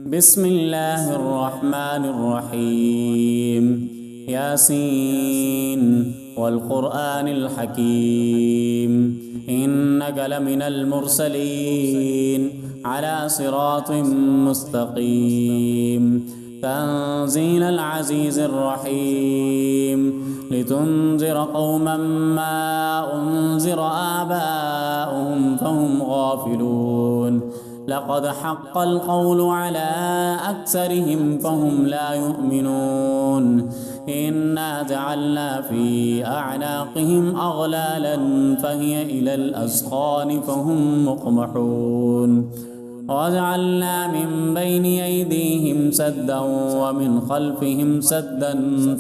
بسم الله الرحمن الرحيم. ياسين والقرآن الحكيم إنك لمن المرسلين على صراط مستقيم. تنزيل العزيز الرحيم لتنذر قوما ما أنذر آباؤهم فهم غافلون. لقد حق القول على أكثرهم فهم لا يؤمنون. إنا جعلنا في أعناقهم أغلالا فهي إلى الأذقان فهم مقمحون. وجعلنا من بين أيديهم سدا ومن خلفهم سدا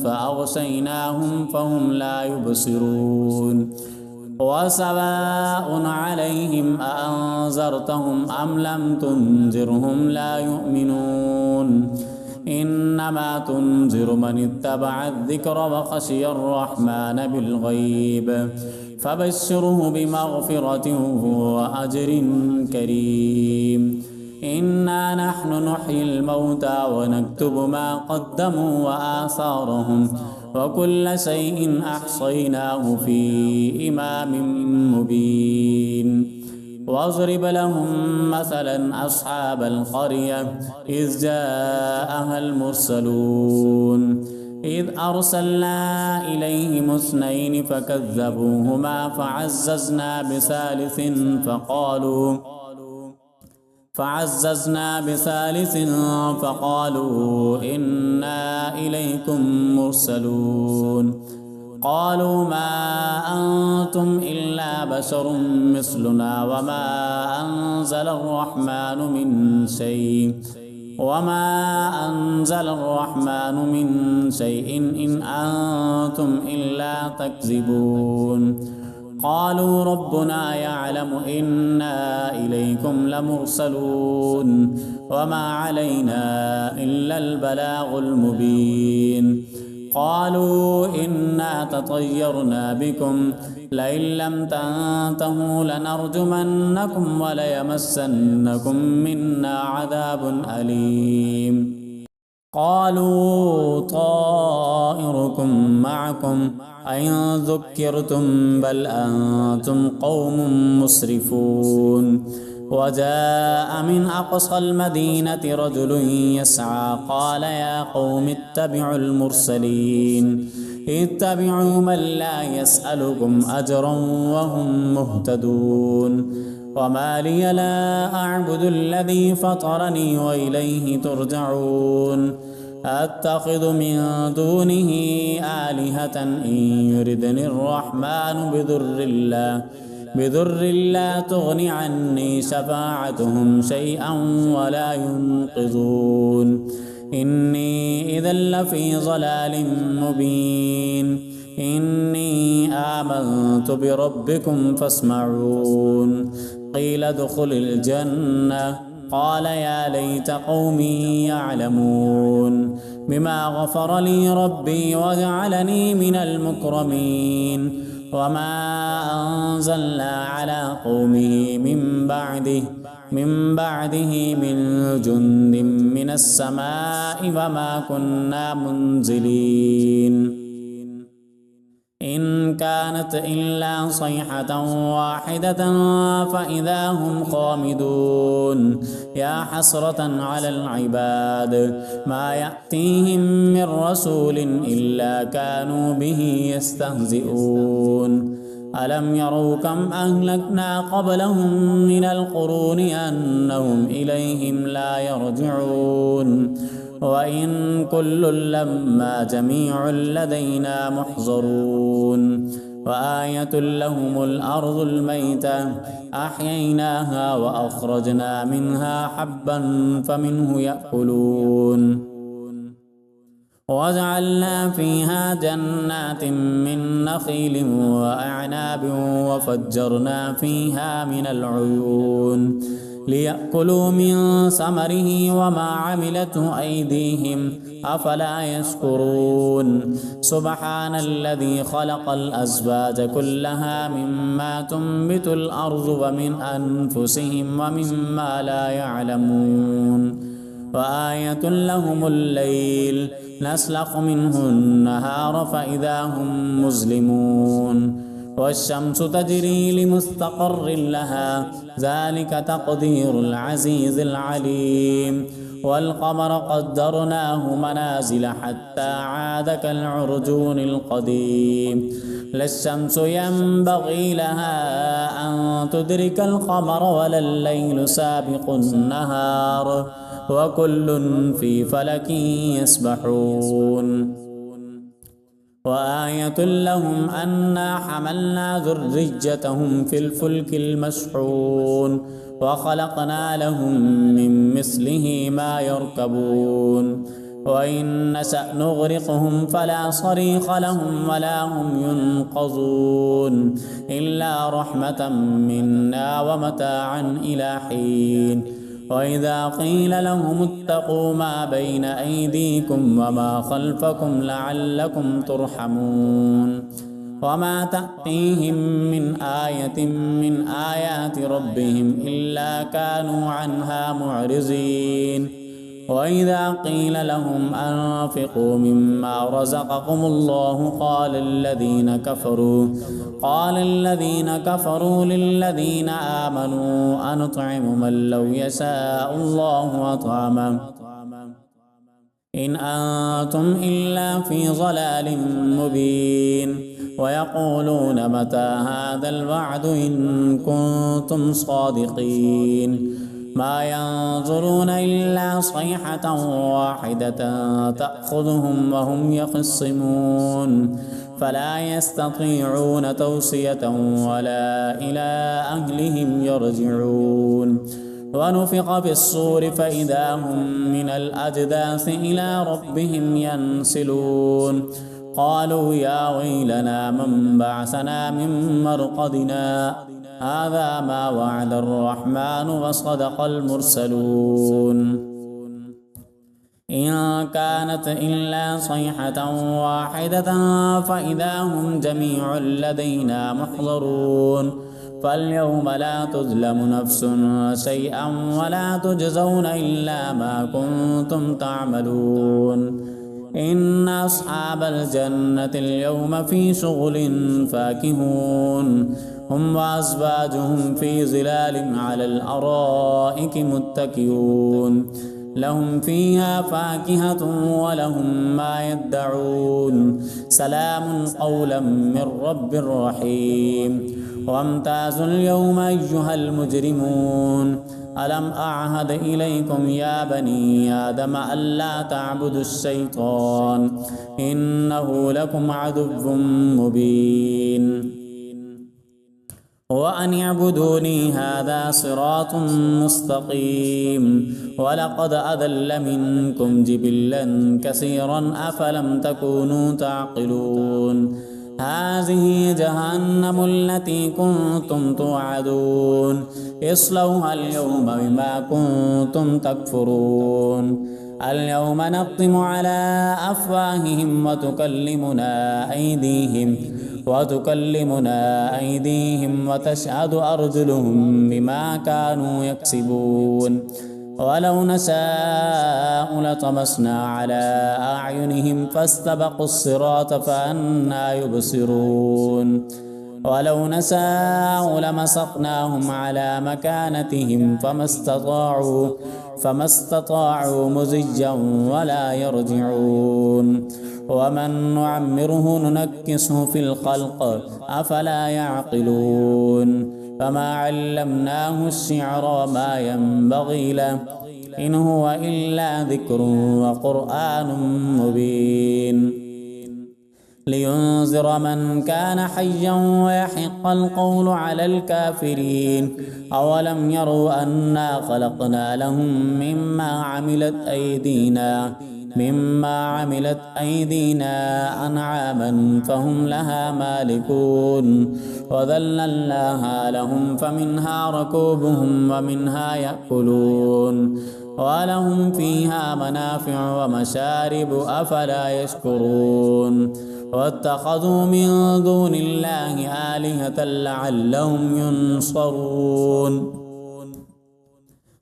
فأغشيناهم فهم لا يبصرون. وسواء عليهم أأنذرتهم أم لم تنذرهم لا يؤمنون. إنما تنذر من اتبع الذكر وخشي الرحمن بالغيب فبشره بمغفرة وأجر كريم. إنا نحن نحيي الموتى ونكتب ما قدموا وآثارهم وكل شيء أحصيناه في إمام مبين. واضرب لهم مثلا أصحاب القرية إذ جاءها المرسلون إذ أرسلنا إليهم اثنين فكذبوهما فعززنا بثالث فقالوا إنا إليكم مرسلون. قالوا ما أنتم إلا بشر مثلنا وما أنزل الرحمن من شيء إن أنتم إلا تكذبون. قالوا ربنا يعلم إنا إليكم لمرسلون وما علينا إلا البلاغ المبين. قالوا إنا تطيرنا بكم لئن لم تنتهوا لنرجمنكم وليمسنكم منا عذاب أليم. قالوا طائركم معكم أئن ذكرتم بل أنتم قوم مسرفون. وجاء من أقصى المدينة رجل يسعى قال يا قوم اتبعوا المرسلين اتبعوا من لا يسألكم أجرا وهم مهتدون. وما لي لا أعبد الذي فطرني وإليه ترجعون. أتخذ من دونه آلهة إن يردني الرحمن بضر لا تغن عني شفاعتهم شيئا ولا ينقذون. إني إذا لفي ضلال مبين. إني آمنت بربكم فاسمعون. قيل ادخل الجنة قال يا ليت قومي يعلمون بما غفر لي ربي وجعلني من المكرمين. وما أنزلنا على قومه من بعده من جند من السماء وما كنا منزلين. إن كانت إلا صيحة واحدة فإذا هم خامدون. يا حسرة على العباد ما يأتيهم من رسول إلا كانوا به يستهزئون. ألم يروا كم أهلكنا قبلهم من القرون أنهم إليهم لا يرجعون. وإن كل لما جميع لدينا محضرون. وآية لهم الأرض الميتة أحييناها وأخرجنا منها حبا فمنه يأكلون. وجعلنا فيها جنات من نخيل وأعناب وفجرنا فيها من العيون ليأكلوا من ثمره وما عملته أيديهم أفلا يشكرون. سبحان الذي خلق الأزواج كلها مما تنبت الأرض ومن أنفسهم ومما لا يعلمون. وآية لهم الليل نسلخ منه النهار فإذا هم مظلمون والشمس تجري لمستقر لها ذلك تقدير العزيز العليم والقمر قدرناه منازل حتى عاد كالعرجون القديم لا الشمس ينبغي لها أن تدرك القمر ولا الليل سابق النهار وكل في فلك يسبحون وآية لهم أنا حملنا ذريتهم في الفلك المشحون وخلقنا لهم من مثله ما يركبون وإن نشأ نغرقهم فلا صريخ لهم ولا هم ينقذون إلا رحمة منا ومتاعا إلى حين وإذا قيل لهم اتقوا ما بين أيديكم وما خلفكم لعلكم ترحمون وما تأتيهم من آية من آيات ربهم إلا كانوا عنها معرضين وإذا قيل لهم أنفقوا مما رزقكم الله قال الذين كفروا للذين آمنوا أنطعم من لو يشاء الله أطعمه إن أنتم إلا في ضلال مبين ويقولون متى هذا الوعد إن كنتم صادقين ما ينظرون إلا صيحة واحدة تأخذهم وهم يخصمون فلا يستطيعون توصية ولا إلى أهلهم يرجعون ونفخ في الصور فإذا هم من الأجداث إلى ربهم ينسلون قالوا يا ويلنا من بعثنا من مرقدنا هذا ما وعد الرحمن وصدق المرسلون إن كانت إلا صيحة واحدة فإذا هم جميع لدينا محضرون فاليوم لا تظلم نفس شيئا ولا تجزون إلا ما كنتم تعملون إن أصحاب الجنة اليوم في شغل فاكهون هم وأزواجهم في ظلال على الأرائك متكئون لهم فيها فاكهة ولهم ما يدعون سلام قولا من رب رحيم وامتازوا اليوم أيها المجرمون ألم أعهد إليكم يا بني آدم ألا تعبدوا الشيطان إنه لكم عدو مبين وأن اعبدوني هذا صراط مستقيم ولقد أضل منكم جبلا كثيرا أفلم تكونوا تعقلون هذه جهنم التي كنتم توعدون اصلوها اليوم بما كنتم تكفرون اليوم نختم على أفواههم وتكلمنا أيديهم وتشهد أرجلهم بما كانوا يكسبون ولو نشاء لطمسنا على أعينهم فاستبقوا الصراط فأنى يبصرون ولو نشاء لمسخناهم على مكانتهم فما استطاعوا مزجا ولا يرجعون ومن نعمره ننكسه في الخلق أفلا يعقلون فما علمناه الشعر وما ينبغي له إن هو إلا ذكر وقرآن مبين لينذر من كان حيا ويحق القول على الكافرين أولم يروا أنا خلقنا لهم مما عملت أيدينا أنعاما فهم لها مالكون وذللناها لهم فمنها ركوبهم ومنها يأكلون ولهم فيها منافع ومشارب أفلا يشكرون واتخذوا من دون الله آلهة لعلهم ينصرون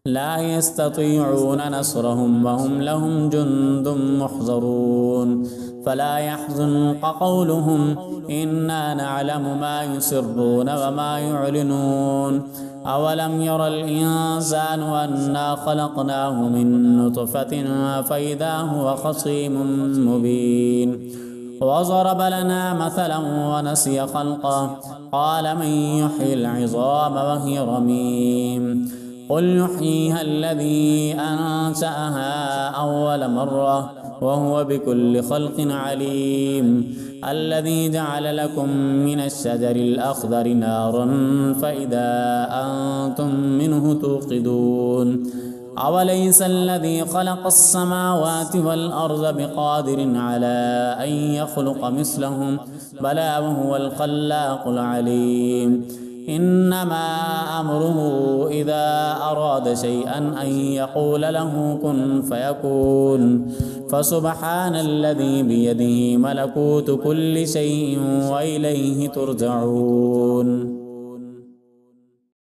لا يستطيعون نصرهم وهم لهم جند محضرون فلا يحزنك قولهم إنا نعلم ما يسرون وما يعلنون أولم ير الإنسان أنا خلقناه من نطفة فإذا هو خصيم مبين وضرب لنا مثلا ونسي خلقه قال من يحيي العظام وهي رميم قل يحييها الذي أنشأها أول مرة وهو بكل خلق عليم الذي جعل لكم من الشجر الأخضر نارا فإذا أنتم منه توقدون أوليس الذي خلق السماوات والأرض بقادر على أن يخلق مثلهم بلى وهو الخلاق العليم إنما أمره إذا أراد شيئا أن يقول له كن فيكون فسبحان الذي بيده ملكوت كل شيء وإليه ترجعون.